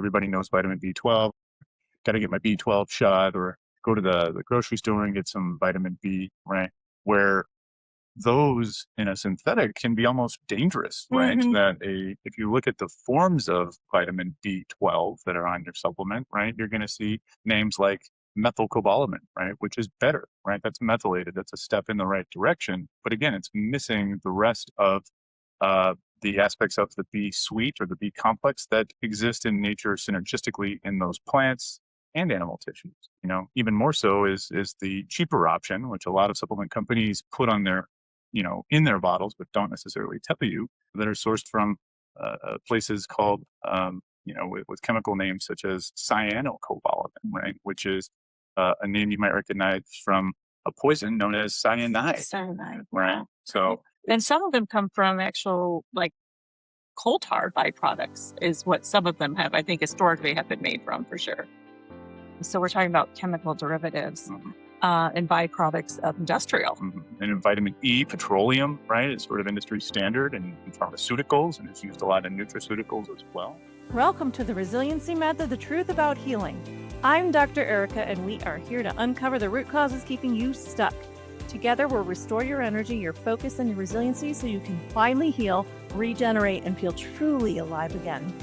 everybody knows vitamin B12. Got to get my B12 shot, or go to the grocery store and get some vitamin B, right? Where those in a synthetic can be almost dangerous, right? Mhm. If you look at the forms of vitamin B12 that are on your supplement, right, you're going to see names like methylcobalamin, right, which is better, right? That's methylated. That's a step in the right direction. But again, it's missing the rest of uh, the aspects of the B suite or the B complex that exist in nature synergistically in those plants and animal tissues. Even more so is the cheaper option, which a lot of supplement companies put on their, in their bottles, but don't necessarily tell you, that are sourced from places called, with chemical names such as cyanocobalamin, right, which is a name you might recognize from a poison known as cyanide, Cyanide. right? Wow. So And some of them come from actual, like, coal tar byproducts is what some of them have, I think, historically have been made from, for sure. So we're talking about chemical derivatives mhm, and byproducts of industrial. and in vitamin E, petroleum, right, is sort of industry standard in pharmaceuticals, and it's used a lot in nutraceuticals as well. Welcome to the Resiliency Method, the truth about healing. I'm Dr. Erica, and we are here to uncover the root causes keeping you stuck. Together, we'll restore your energy, your focus, and your resiliency so you can finally heal, regenerate, and feel truly alive again.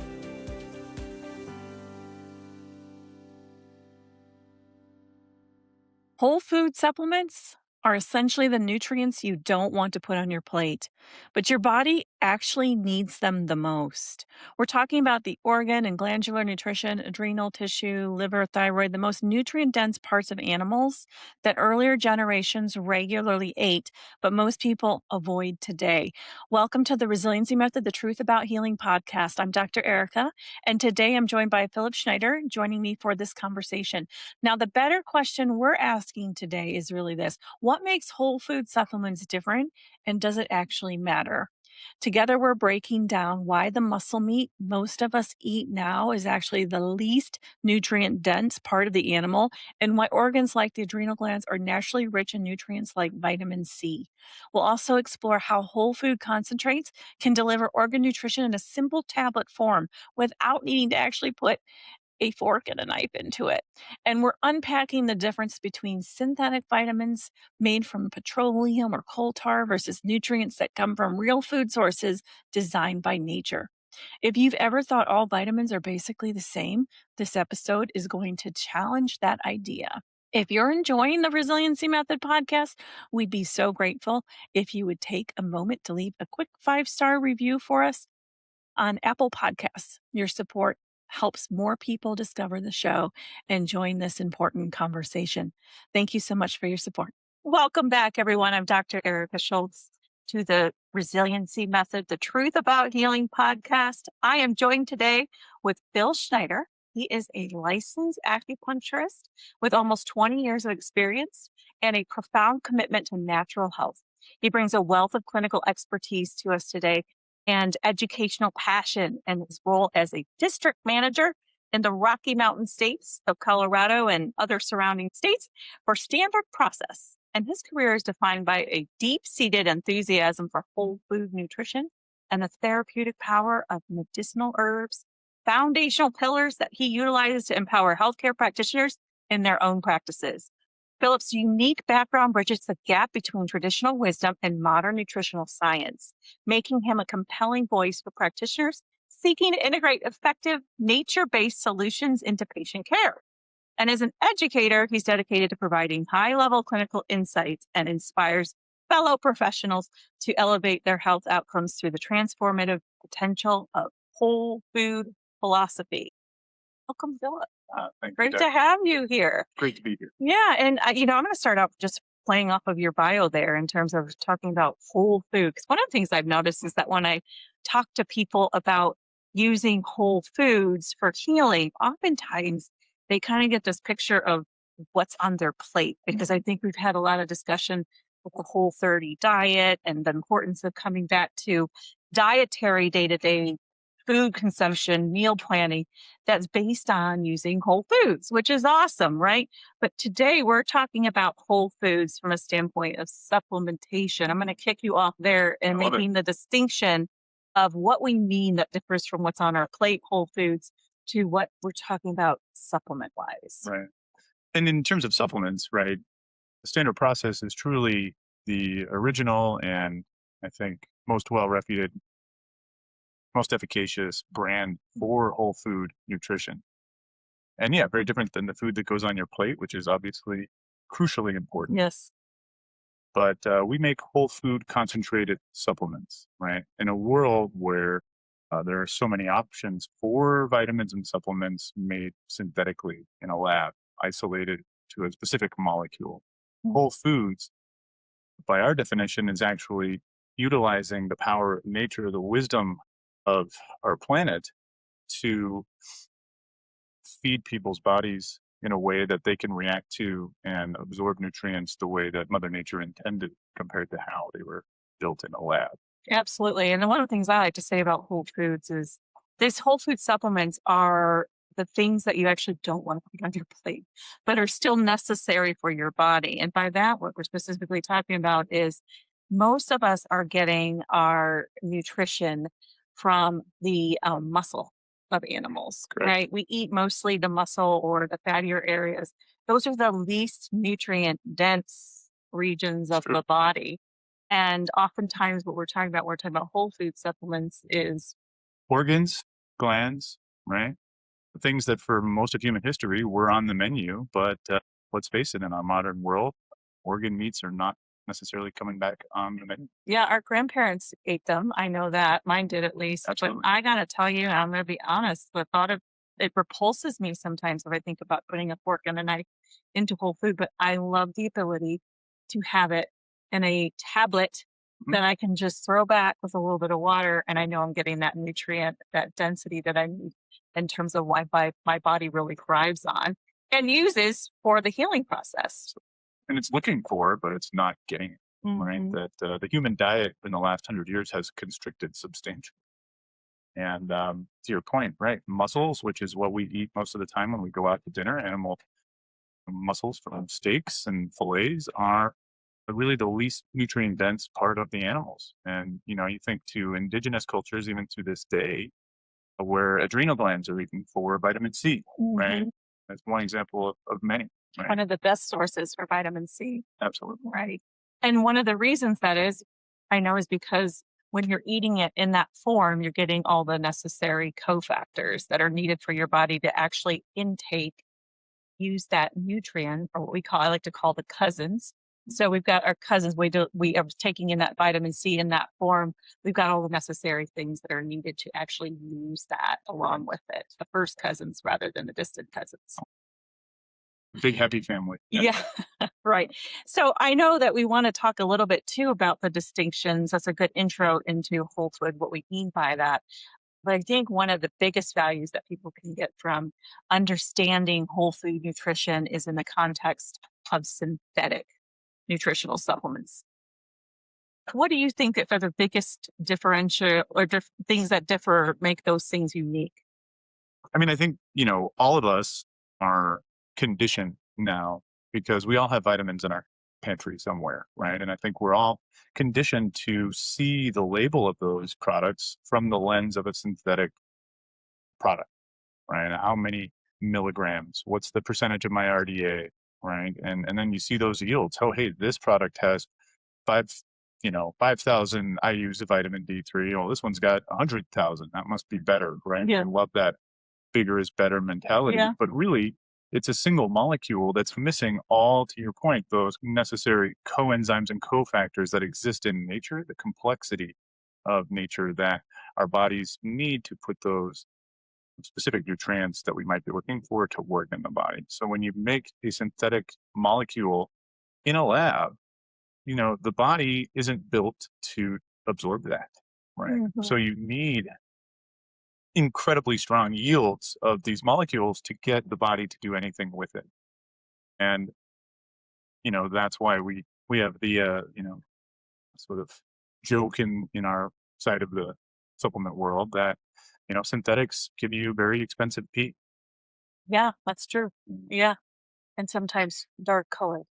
Whole food supplements are essentially the nutrients you don't want to put on your plate, but your body actually needs them the most. We're talking about the organ and glandular nutrition, adrenal tissue, liver, thyroid, the most nutrient dense parts of animals that earlier generations regularly ate, but most people avoid today. Welcome to the Resiliency Method, the Truth About Healing podcast. I'm Dr. Erica, and today I'm joined by Philip Schneider joining me for this conversation. Now, the better question we're asking today is really this: what makes whole food supplements different, and does it actually matter? Together, we're breaking down why the muscle meat most of us eat now is actually the least nutrient dense part of the animal, and why organs like the adrenal glands are naturally rich in nutrients like vitamin C. We'll also explore how whole food concentrates can deliver organ nutrition in a simple tablet form without needing to actually put a fork and a knife into it. And we're unpacking the difference between synthetic vitamins made from petroleum or coal tar versus nutrients that come from real food sources designed by nature. If you've ever thought all vitamins are basically the same, this episode is going to challenge that idea. If you're enjoying the Resiliency Method podcast, we'd be so grateful if you would take a moment to leave a quick 5-star review for us on Apple Podcasts. Your support helps more people discover the show and join this important conversation. Thank you so much for your support. Welcome back, everyone. I'm Dr. Erica Schultz to the Resiliency Method, the Truth About Healing podcast. I am joined today with Phil Schneider. He is a licensed acupuncturist with almost 20 years of experience and a profound commitment to natural health. He brings a wealth of clinical expertise to us today and educational passion, and his role as a district manager in the Rocky Mountain states of Colorado and other surrounding states for Standard Process. And his career is defined by a deep-seated enthusiasm for whole food nutrition and the therapeutic power of medicinal herbs, foundational pillars that he utilizes to empower healthcare practitioners in their own practices. Philip's unique background bridges the gap between traditional wisdom and modern nutritional science, making him a compelling voice for practitioners seeking to integrate effective nature-based solutions into patient care. And as an educator, he's dedicated to providing high-level clinical insights and inspires fellow professionals to elevate their health outcomes through the transformative potential of whole food philosophy. Welcome, Philip. Thank you, Great Dr. to have you here. Great to be here. Yeah. And, I'm going to start off just playing off of your bio there in terms of talking about whole food. Because one of the things I've noticed is that when I talk to people about using whole foods for healing, oftentimes they kind of get this picture of what's on their plate. Because I think we've had a lot of discussion with the Whole30 diet and the importance of coming back to dietary day-to-day food consumption, meal planning that's based on using whole foods, which is awesome, right? But today we're talking about whole foods from a standpoint of supplementation. I'm going to kick you off there and I love it. making the distinction of what we mean that differs from what's on our plate, whole foods, to what we're talking about supplement wise. Right. And in terms of supplements, right, the standard process is truly the original and I think most well reputed, most efficacious brand for whole food nutrition. And yeah, very different than the food that goes on your plate, which is obviously crucially important. Yes. But we make whole food concentrated supplements, right? In a world where there are so many options for vitamins and supplements made synthetically in a lab, isolated to a specific molecule. Mm. Whole foods, by our definition, is actually utilizing the power, nature, the wisdom of our planet to feed people's bodies in a way that they can react to and absorb nutrients the way that Mother Nature intended compared to how they were built in a lab. Absolutely. And one of the things I like to say about whole foods is these whole food supplements are the things that you actually don't want to put on your plate, but are still necessary for your body. And by that, what we're specifically talking about is most of us are getting our nutrition from the muscle of animals, Correct. right? We eat mostly the muscle or the fattier areas. Those are the least nutrient dense regions It's of true. the body. And oftentimes what we're talking about whole food supplements is Organs, glands, right? The things that for most of human history were on the menu, but let's face it, in our modern world, organ meats are not necessarily coming back on the menu. yeah, our grandparents ate them. I know that. Mine did at least. But Absolutely. I gotta tell you, I'm gonna be honest, the thought of it repulses me sometimes if I think about putting a fork and a knife into whole food, but I love the ability to have it in a tablet Mhm. that I can just throw back with a little bit of water and I know I'm getting that nutrient, that density that I need in terms of why my body really thrives on and uses for the healing process. And it's looking for, but it's not getting it, right? Mhm. That the human diet in the last 100 years has constricted substantially. And to your point, right? Mussels, which is what we eat most of the time when we go out to dinner, animal mussels from steaks and fillets are really the least nutrient dense part of the animals. And, you think to indigenous cultures, even to this day, where adrenal glands are eaten for vitamin C, right? Mhm. That's one example of many, One right? of the best sources for vitamin C. Absolutely. Right. And one of the reasons that is, I know, is because when you're eating it in that form, you're getting all the necessary cofactors that are needed for your body to actually intake, use that nutrient, or what I like to call the cousins. So we've got our cousins. We are taking in that vitamin C in that form. We've got all the necessary things that are needed to actually use that along with it. The first cousins rather than the distant cousins. Big happy family. Yeah. Yeah, right. So I know that we want to talk a little bit too about the distinctions. That's a good intro into whole food, what we mean by that. But I think one of the biggest values that people can get from understanding whole food nutrition is in the context of synthetic nutritional supplements. What do you think that are the biggest differential or things that differ make those things unique? I mean, I think, all of us are conditioned now because we all have vitamins in our pantry somewhere, right? And I think we're all conditioned to see the label of those products from the lens of a synthetic product, right? How many milligrams? What's the percentage of my RDA, right? And then you see those yields. Oh, hey, this product has five, 5,000 IU's of vitamin D3. Oh, this one's got 100,000. That must be better, right? Yeah. I love that bigger is better mentality. Yeah. But really, it's a single molecule that's missing all, to your point, those necessary coenzymes and cofactors that exist in nature, the complexity of nature that our bodies need to put those specific nutrients that we might be looking for to work in the body. So when you make a synthetic molecule in a lab, the body isn't built to absorb that, right? Mhm. So you need incredibly strong yields of these molecules to get the body to do anything with it. And, that's why we have the, sort of joke in our side of the supplement world that, synthetics give you very expensive pee. Yeah, that's true. Yeah. And sometimes dark colored.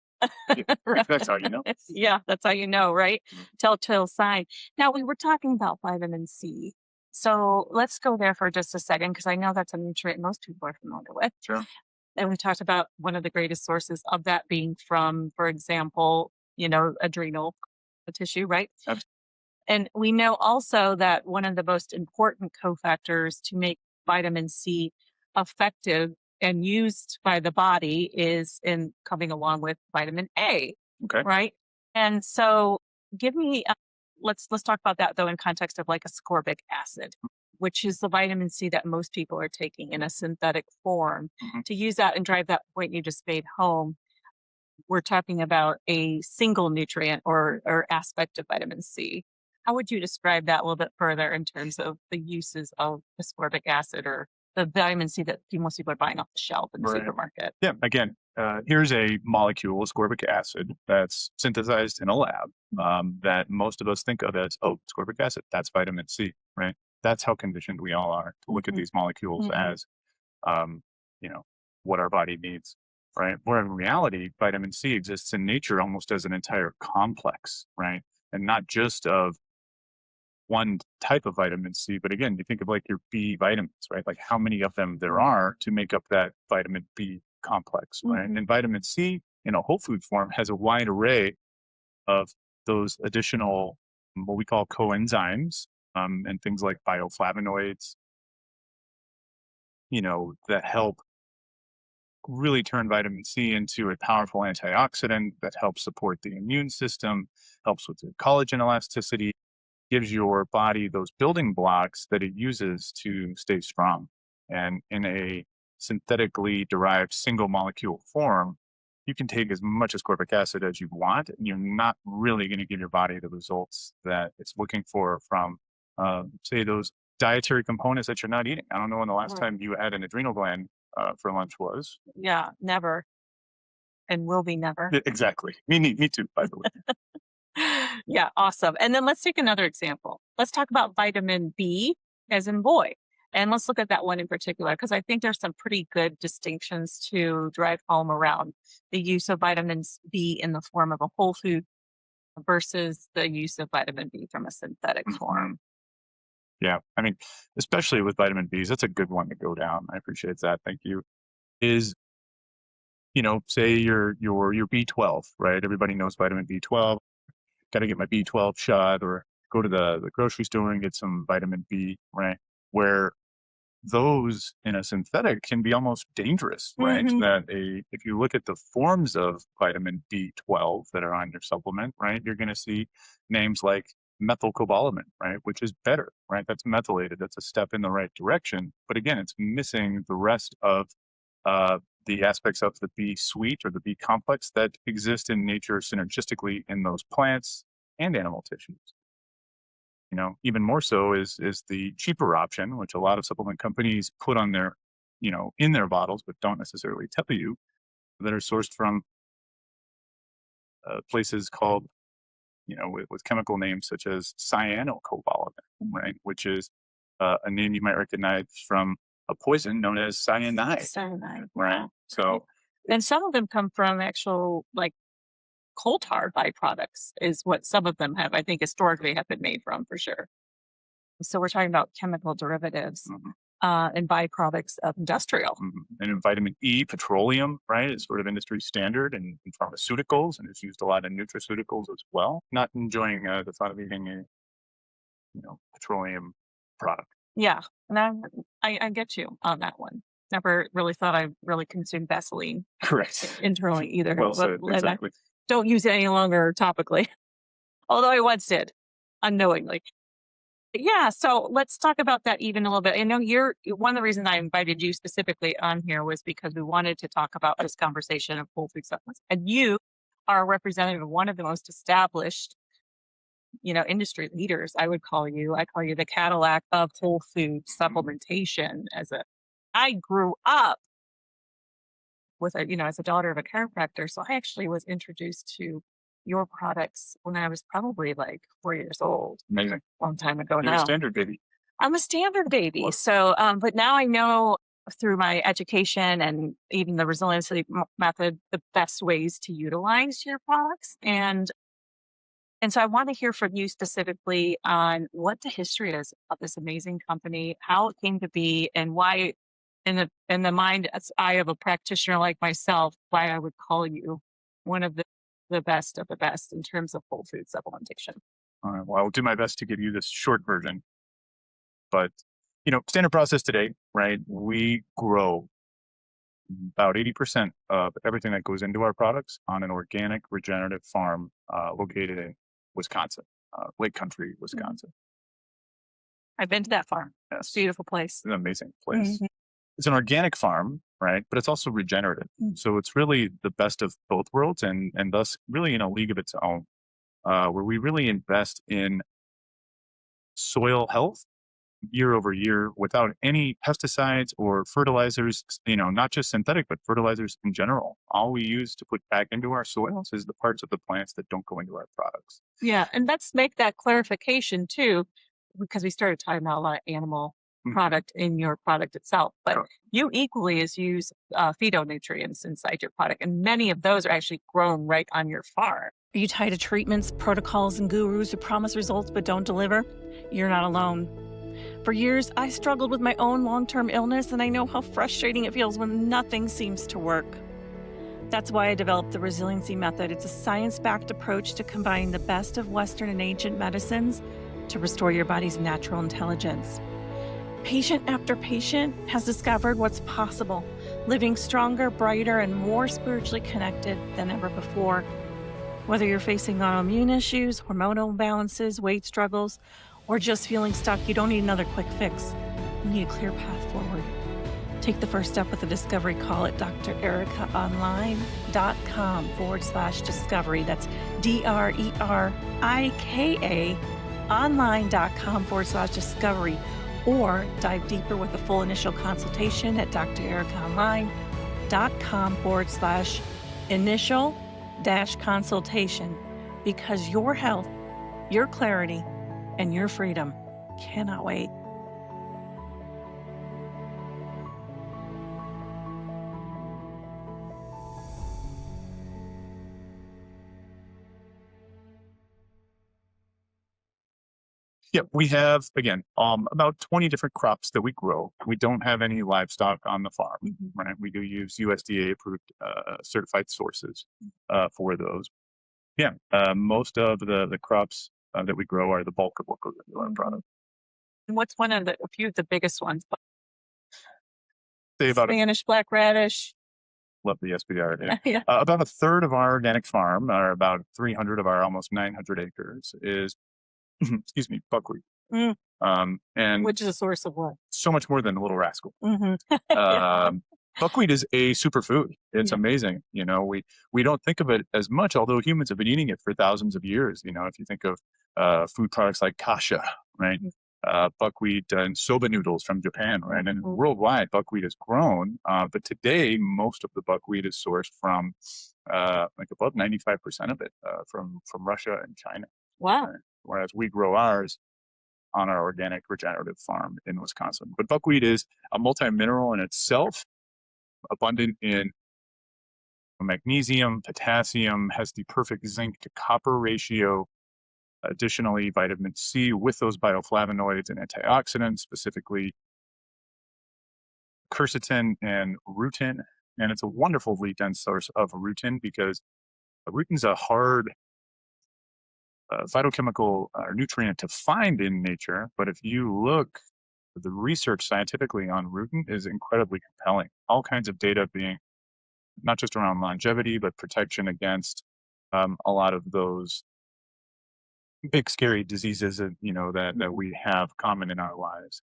Yeah, Right. that's how you know. Yeah, that's how you know, right? Mhm. Telltale sign. Now we were talking about vitamin C. So let's go there for just a second because I know that's a nutrient most people are familiar with. Sure. And we talked about one of the greatest sources of that being from, for example, adrenal tissue, right? Abs- And we know also that one of the most important cofactors to make vitamin C effective and used by the body is in coming along with vitamin A, Okay. right? And so give me let's talk about that though in context of like ascorbic acid, which is the vitamin C that most people are taking in a synthetic form. Mhm. To use that and drive that point you just made home, we're talking about a single nutrient or aspect of vitamin C. How would you describe that a little bit further in terms of the uses of ascorbic acid or the vitamin C that most people are buying off the shelf in the Right. supermarket? Yeah. Again, here's a molecule, ascorbic acid, that's synthesized in a lab that most of us think of as, oh, ascorbic acid, that's vitamin C, right? That's how conditioned we all are to look at Mhm. these molecules Mhm. as, um, you know, what our body needs, right? Where in reality, vitamin C exists in nature almost as an entire complex, right? And not just of one type of vitamin C, but again, you think of like your B vitamins, right? Like how many of them there are to make up that vitamin B complex, right? Mhm. And vitamin C in a whole food form has a wide array of those additional, what we call coenzymes, and things like bioflavonoids, that help really turn vitamin C into a powerful antioxidant that helps support the immune system, helps with the collagen elasticity, gives your body those building blocks that it uses to stay strong. And in a synthetically derived single molecule form, you can take as much ascorbic acid as you want, and you're not really going to give your body the results that it's looking for from, say, those dietary components that you're not eating. I don't know when the last Right. time you had an adrenal gland for lunch was. Yeah, never and will be never. Exactly. Me too, by the way. Yeah, awesome. And then let's take another example. Let's talk about vitamin B as in boy. And let's look at that one in particular because I think there's some pretty good distinctions to drive home around the use of vitamins B in the form of a whole food versus the use of vitamin B from a synthetic Mhm. form. Yeah. I mean, especially with vitamin Bs, that's a good one to go down. I appreciate that. Thank you. Is, say your B12, right? Everybody knows vitamin B12. Got to get my B12 shot or go to the grocery store and get some vitamin B, right? Where those in a synthetic can be almost dangerous, right? Hmm. If you look at the forms of vitamin B12 that are on your supplement, right, you're going to see names like methylcobalamin, right, which is better, right? That's methylated. That's a step in the right direction. But again, it's missing the rest of the aspects of the B suite or the B complex that exist in nature synergistically in those plants and animal tissues. Even more so is the cheaper option, which a lot of supplement companies put on their, in their bottles, but don't necessarily tell you, that are sourced from places called, with chemical names such as cyanocobalamin, right? Which is a name you might recognize from a poison known as cyanide, Cyanide. right? Wow. So And it's some of them come from actual like coal tar byproducts is what some of them have, I think historically have been made from for sure. So we're talking about chemical derivatives mhm, and byproducts of industrial. and in vitamin E, petroleum, right, is sort of industry standard in pharmaceuticals, and it's used a lot in nutraceuticals as well. Not enjoying the thought of eating a petroleum product. Yeah, and I get you on that one. Never really thought I really consumed Vaseline Correct. internally either, Well but said. and I Exactly. don't use it any longer topically, although I once did unknowingly. Yeah, so let's talk about that even a little bit. I know one of the reasons I invited you specifically on here was because we wanted to talk about this conversation of whole food supplements. And you are a representative of one of the most established, industry leaders, I would call you. I call you the Cadillac of whole food Mhm. supplementation I grew up with as a daughter of a chiropractor. So I actually was introduced to your products when I was probably like 4 years old, Amazing. a long time ago You're a now. standard baby. I'm a standard baby. Love So, but now I know through my education and even the resiliency method, the best ways to utilize your products. And And so I want to hear from you specifically on what the history is of this amazing company, how it came to be, and why, in the mind eye of a practitioner like myself, why I would call you one of the best of the best in terms of whole food supplementation. All right. Well, I'll do my best to give you this short version, but standard process today, right? We grow about 80% of everything that goes into our products on an organic regenerative farm located in Wisconsin, Lake Country, Mhm. Wisconsin. I've been to that farm. It's a Yes, beautiful place. it's an amazing place. Mhm. It's an organic farm, right? But it's also regenerative. Mm. So it's really the best of both worlds and thus really in a league of its own, where we really invest in soil health year over year without any pesticides or fertilizers, not just synthetic, but fertilizers in general. All we use to put back into our soils is the parts of the plants that don't go into our products. Yeah, and let's make that clarification too, because we started talking about a lot of animal Mhm. product in your product itself, but Sure. you equally as use phytonutrients inside your product, and many of those are actually grown right on your farm. Are you tired of treatments, protocols, and gurus who promise results but don't deliver? You're not alone. For years, I struggled with my own long term illness, and I know how frustrating it feels when nothing seems to work. That's why I developed the Resiliency Method. It's a science backed approach to combining the best of Western and ancient medicines to restore your body's natural intelligence. Patient after patient has discovered what's possible, living stronger, brighter, and more spiritually connected than ever before. Whether you're facing autoimmune issues, hormonal imbalances, weight struggles, or just feeling stuck, you don't need another quick fix. You need a clear path forward. Take the first step with a discovery call at drericaonline.com/discovery. That's DRERIKA online.com/discovery. Or dive deeper with a full initial consultation at drericaonline.com/initial-consultation, because your health, your clarity, and your freedom cannot wait. Yeah, we have again about 20 different crops that we grow. We don't have any livestock on the farm, Mhm. right? We do use USDA approved certified sources for those. Yeah, most of the crops that we grow are the bulk of what goes into our product. And what's one of a few of the biggest ones? Say about a Spanish black radish. love the SBR. Yeah. Yeah. About a third of our organic farm, or about 300 of our almost 900 acres, is excuse me, buckwheat. Mm, And which is a source of what? so much more than Little Rascal. Mhm. Yeah. Um, Buckwheat is a superfood. It's Yeah. amazing. We don't think of it as much, although humans have been eating it for thousands of years. If you think of food products like kasha, right? Mhm. Buckwheat and soba noodles from Japan, right? And Mhm. worldwide, buckwheat is grown. But today, most of the buckwheat is sourced from like above 95% of it from Russia and China. Wow. Right? Whereas we grow ours on our organic regenerative farm in Wisconsin. But buckwheat is a multi-mineral in itself, abundant in magnesium, potassium, has the perfect zinc to copper ratio. Additionally, vitamin C with those bioflavonoids and antioxidants, specifically quercetin and rutin. And it's a wonderfully dense source of rutin because rutin's a hard phytochemical nutrient to find in nature. But if you look, the research scientifically on rutin is incredibly compelling. All kinds of data being not just around longevity, but protection against a lot of those big scary diseases that we have common in our lives.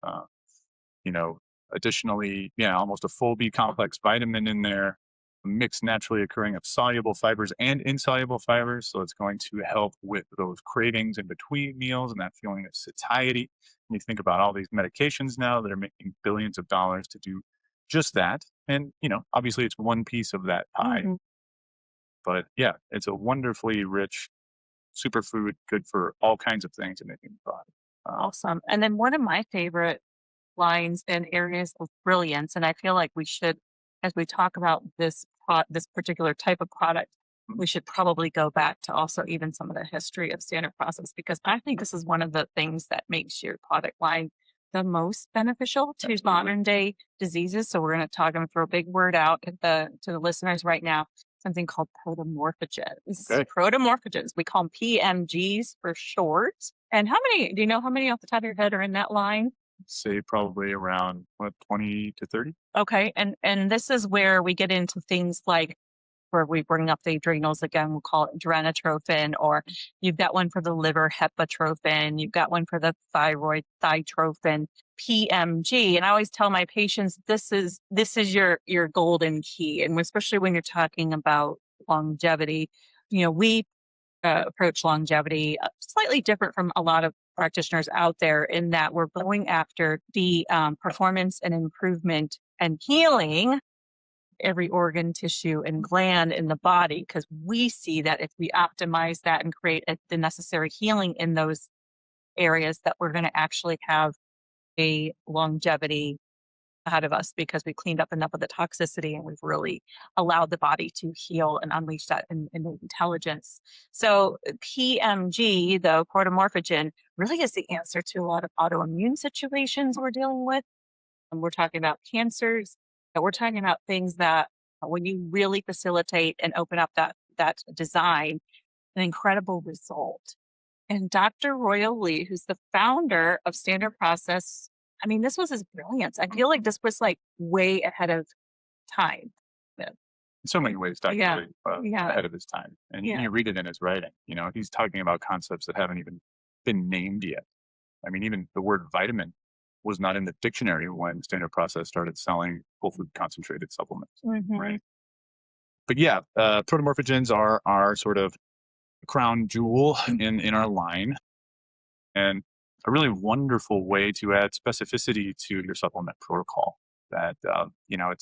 You know, Additionally, yeah, almost a full B complex vitamin in there, a mix naturally occurring of soluble fibers and insoluble fibers. So it's going to help with those cravings in between meals and that feeling of satiety. And you think about all these medications now that are making billions of dollars to do just that. And, obviously it's one piece of that pie. Mhm. But yeah, it's a wonderfully rich superfood, good for all kinds of things in the human body. Awesome. And then one of my favorite lines and areas of brilliance, and I feel like we should, as we talk about this particular type of product, we should probably go back to also even some of the history of standard process, because I think this is one of the things that makes your product line the most beneficial to Absolutely. modern day diseases. So we're going to talk and throw a big word out at to the listeners right now. Something called protomorphogens. Okay. Protomorphogens. We call them PMGs for short. And do you know how many off the top of your head are in that line? Say probably around 20 to 30. Okay. And this is where we get into things like, where we bring up the adrenals again, we'll call it adrenotrophin, or you've got one for the liver, hepatrophin, you've got one for the thyroid, thytrophin, PMG. And I always tell my patients, this is your golden key. And especially when you're talking about longevity, we approach longevity slightly different from a lot of practitioners out there, in that we're going after the performance and improvement and healing every organ, tissue, and gland in the body, because we see that if we optimize that and create the necessary healing in those areas, that we're going to actually have a longevity ahead of us, because we cleaned up enough of the toxicity and we've really allowed the body to heal and unleash that innate intelligence. So PMG, the protomorphogen, really is the answer to a lot of autoimmune situations we're dealing with. And we're talking about cancers, but we're talking about things that when you really facilitate and open up that design, an incredible result. And Dr. Royal Lee, who's the founder of Standard Process, I mean, this was his brilliance. I feel like this was like way ahead of time. In so many ways, Dr. Yeah. Lee, ahead of his time. And Yeah. you read it in his writing. He's talking about concepts that haven't even been named yet. I mean, even the word vitamin was not in the dictionary when Standard Process started selling whole food concentrated supplements, right? But yeah, protomorphogens are our sort of crown jewel in our line, and a really wonderful way to add specificity to your supplement protocol. That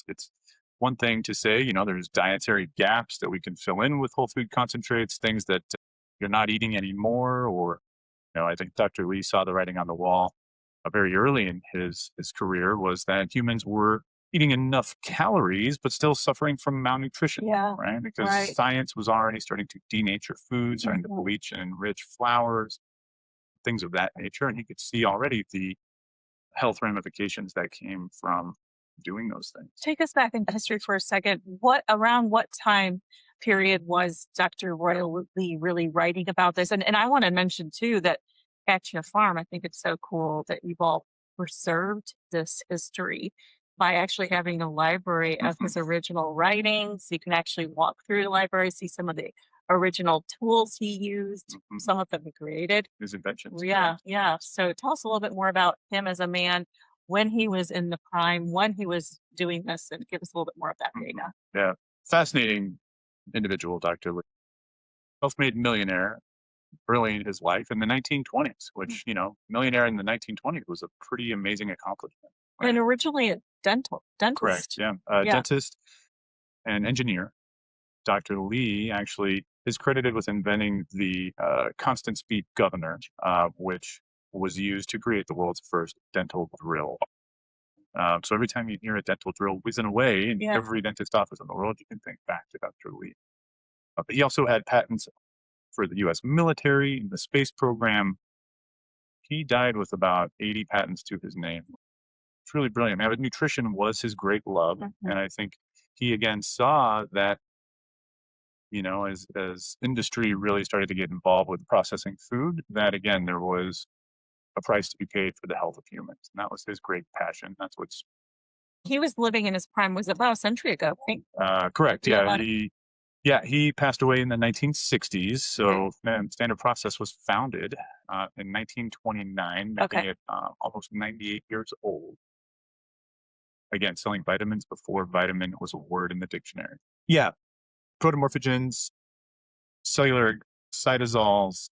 it's one thing to say, there's dietary gaps that we can fill in with whole food concentrates, things that you're not eating anymore, or I think Dr. Lee saw the writing on the wall very early in his career, was that humans were eating enough calories but still suffering from malnutrition, right? Because science was already starting to denature food, starting to bleach and enrich flours, things of that nature. And he could see already the health ramifications that came from doing those things. Take us back into history for a second. Around what time period was Dr. Royal Lee really writing about this? And I want to mention too that at your farm, I think it's so cool that you've all preserved this history by actually having a library of his original writings. You can actually walk through the library, see some of the original tools he used, some of them he created. His inventions. Yeah. So tell us a little bit more about him as a man, when he was in the prime, when he was doing this, and give us a little bit more of that data. Yeah. Fascinating individual, Dr. Lee. Self-made millionaire early in his life in the 1920s, which, millionaire in the 1920s was a pretty amazing accomplishment. Right? And originally a dentist. Correct, yeah. Dentist and engineer. Dr. Lee actually is credited with inventing the constant speed governor, which was used to create the world's first dental drill. So every time you hear a dental drill whizzing away in every dentist office in the world, you can think back to Dr. Lee. But he also had patents for the U.S. military, the space program. He died with about 80 patents to his name. It's really brilliant. But nutrition was his great love. And I think he again saw that, as industry really started to get involved with processing food, that again, there was a price to be paid for the health of humans. And that was his great passion. That's what's... He was living in his prime, was about a century ago, right? Correct. Yeah. He passed away in the 1960s. So Standard Process was founded in 1929, making it almost 98 years old. Again, selling vitamins before vitamin was a word in the dictionary. Yeah. Protomorphogens, cellular cytosols,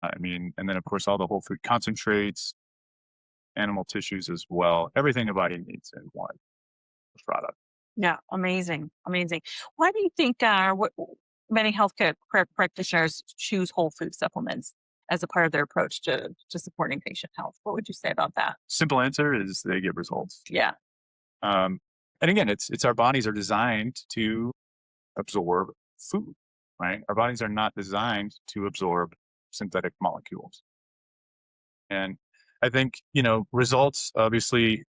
and then of course all the whole food concentrates, animal tissues as well. Everything the body needs in one product. Yeah, amazing. Why do you think many healthcare practitioners choose whole food supplements as a part of their approach to supporting patient health? What would you say about that? Simple answer is they get results. Yeah. And again, it's our bodies are designed to absorb food, right? Our bodies are not designed to absorb synthetic molecules. And I think, results obviously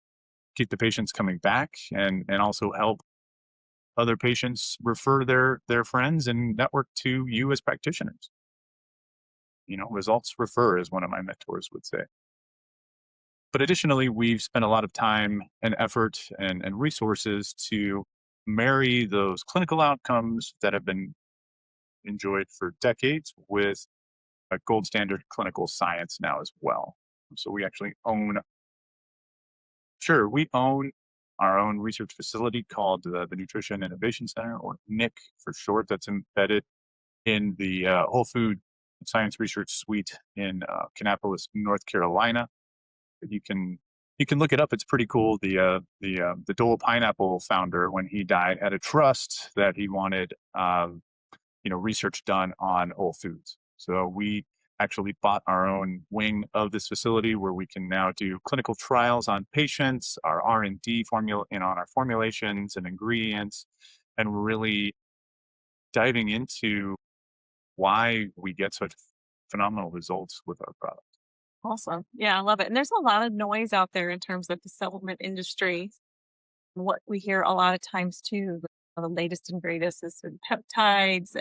keep the patients coming back and also help other patients refer their friends and network to you as practitioners. Results refer, as one of my mentors would say. But additionally, we've spent a lot of time and effort and resources to marry those clinical outcomes that have been enjoyed for decades with a gold standard clinical science now as well. So we actually own our own research facility called the Nutrition Innovation Center, or NIC for short, that's embedded in the Whole Food Science Research Suite in Kannapolis, North Carolina. You can look it up. It's pretty cool. The Dole pineapple founder, when he died, had a trust that he wanted research done on whole foods. So we actually bought our own wing of this facility where we can now do clinical trials on patients, our R&D formula, and on our formulations and ingredients, and really diving into why we get such phenomenal results with our product. Awesome. Yeah, I love it. And there's a lot of noise out there in terms of the supplement industry. What we hear a lot of times too, the latest and greatest is in peptides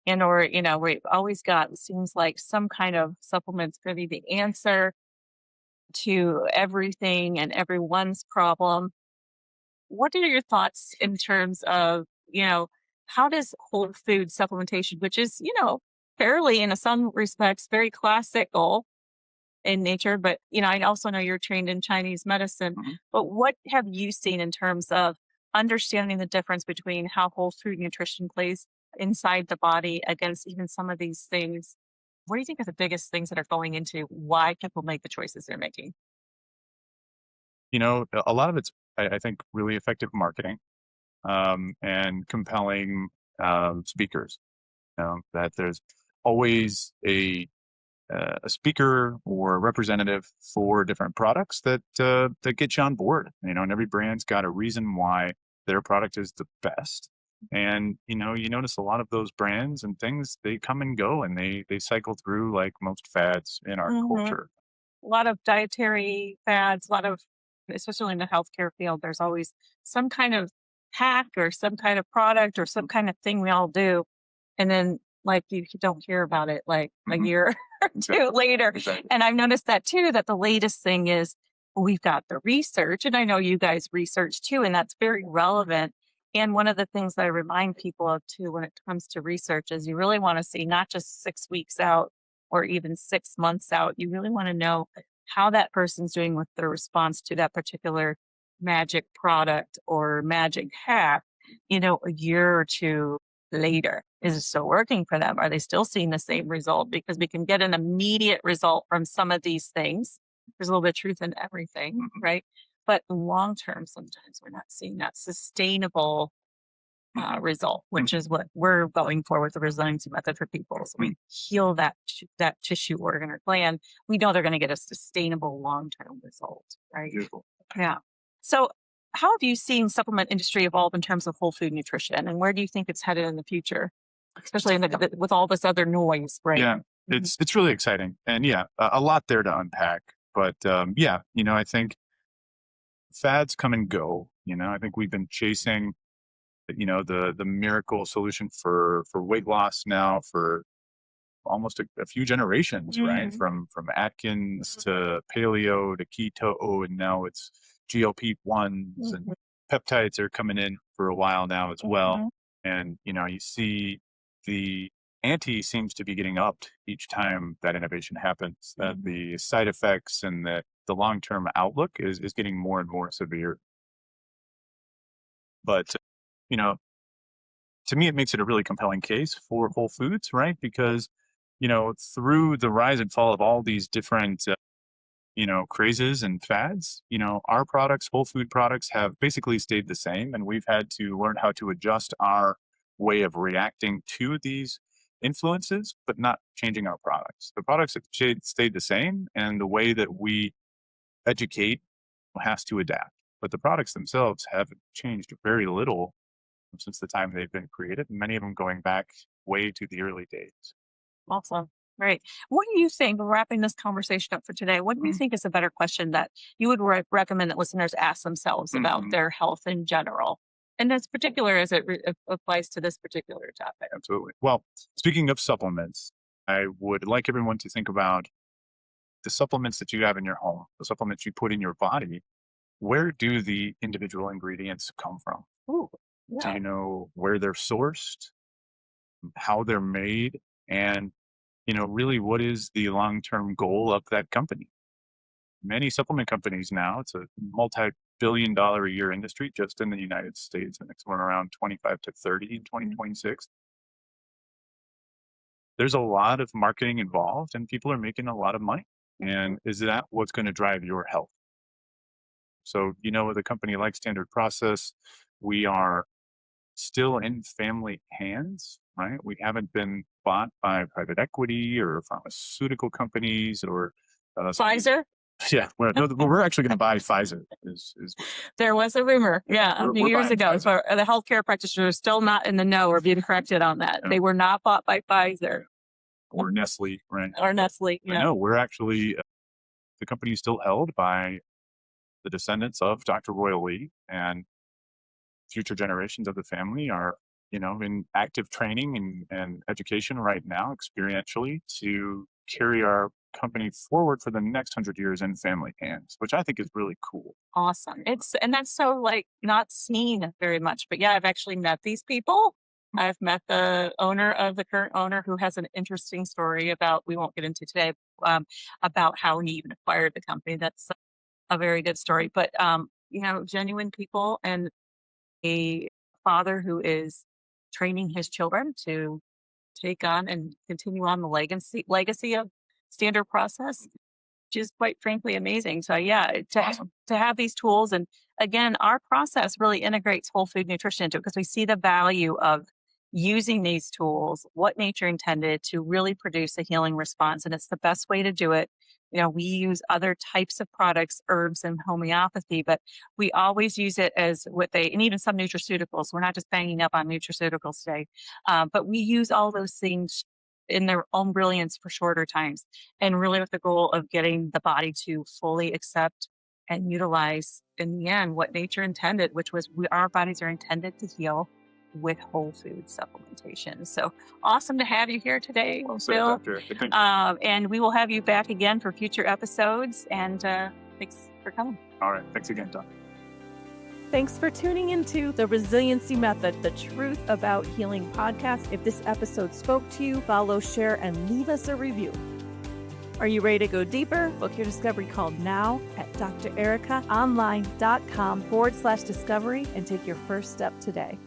or we've always got, it seems like some kind of supplements going to be the answer to everything and everyone's problem. What are your thoughts in terms of, how does whole food supplementation, which is, fairly in some respects very classical in nature, but I also know you're trained in Chinese medicine. Mhm. But what have you seen in terms of understanding the difference between how whole food nutrition plays inside the body against even some of these things? What do you think are the biggest things that are going into why people make the choices they're making? A lot of it's, I think, really effective marketing and compelling speakers. That there's always a speaker or a representative for different products that get you on board. And every brand's got a reason why their product is the best. And you notice a lot of those brands and things, they come and go, and they cycle through like most fads in our Hmm. culture. A lot of dietary fads, a lot of, especially in the healthcare field, there's always some kind of hack or some kind of product or some kind of thing we all do. And then, like, you don't hear about it like a Mhm. year or two Exactly. later. Exactly. And I've noticed that too, that the latest thing is we've got the research, and I know you guys research too, and that's very relevant. And one of the things that I remind people of too when it comes to research is you really want to see not just 6 weeks out or even 6 months out. You really want to know how that person's doing with their response to that particular magic product or magic hack, a year or two later. Is it still working for them? Are they still seeing the same result? Because we can get an immediate result from some of these things. There's a little bit of truth in everything, Mhm. right? But long term, sometimes we're not seeing that sustainable result, which is what we're going for with the resiliency method for people. So we heal that tissue, organ, or gland. We know they're going to get a sustainable long term result, right? Beautiful. Yeah. So, how have you seen supplement industry evolve in terms of whole food nutrition, and where do you think it's headed in the future, especially with all this other noise, right? Yeah, Mhm. it's really exciting, and yeah, a lot there to unpack. But yeah, I think fads come and go. I think we've been chasing, the miracle solution for weight loss now for almost a few generations, right? Mhm. From Atkins to paleo to keto, and now it's GLP-1s, and Mhm. peptides are coming in for a while now as well. Mhm. And you see the ante seems to be getting upped each time that innovation happens. That Mhm. the side effects and the long term outlook is getting more and more severe. But you know, to me, it makes it a really compelling case for Whole Foods, right? Because through the rise and fall of all these different crazes and fads, our products, whole food products, have basically stayed the same, and we've had to learn how to adjust our way of reacting to these influences, but not changing our products. The products have stayed the same, and the way that we educate has to adapt. But the products themselves have changed very little since the time they've been created, and many of them going back way to the early days. Awesome. Great. What do you think, wrapping this conversation up for today, what do you think is a better question that you would recommend that listeners ask themselves about Mhm. their health in general? And as particular as it applies to this particular topic. Absolutely. Well, speaking of supplements, I would like everyone to think about the supplements that you have in your home, the supplements you put in your body. Where do the individual ingredients come from? Ooh, Do yeah. you know where they're sourced, how they're made, and really what is the long-term goal of that company? Many supplement companies now, it's a multi-billion dollar a year industry just in the United States, and it's around 25 to 30 in 2026. There's a lot of marketing involved and people are making a lot of money. And is that what's going to drive your health? So, with a company like Standard Process, we are still in family hands, right? We haven't been bought by private equity or pharmaceutical companies or Pfizer? yeah. Well, no, we're actually going to buy Pfizer. Is There was a rumor, yeah, a few we're years buying ago. Pfizer. So the healthcare practitioners still not in the know or being corrected on that. Yeah. They were not bought by Pfizer Or Nestle, right? or Nestle. But Yeah. no, we're actually the company is still held by the descendants of Dr. Royal Lee, and future generations of the family are, in active training and education right now, experientially, to carry our company forward for the next 100 years in family hands, which I think is really cool. Awesome. And that's so like not seen very much. But yeah, I've actually met these people. I've met the current owner who has an interesting story about, we won't get into today, about how he even acquired the company. That's a very good story. But genuine people, and a father who is training his children to take on and continue on the legacy of Standard Process, which is quite frankly amazing. So yeah, Awesome. to have these tools, and again, our process really integrates whole food nutrition into it because we see the value of using these tools, what nature intended to really produce a healing response, and it's the best way to do it. We use other types of products, herbs and homeopathy, but we always use it as and even some nutraceuticals. We're not just banging up on nutraceuticals today, but we use all those things in their own brilliance for shorter times, and really with the goal of getting the body to fully accept and utilize in the end what nature intended, which was our bodies are intended to heal with whole food supplementation. So awesome to have you here today, Well said, Bill. Dr. Thank you. And we will have you back again for future episodes. And thanks for coming. All right. Thanks again, Doc. Thanks for tuning into the Resiliency Method, the Truth About Healing podcast. If this episode spoke to you, follow, share, and leave us a review. Are you ready to go deeper? Book your discovery call now at drericaonline.com/discovery and take your first step today.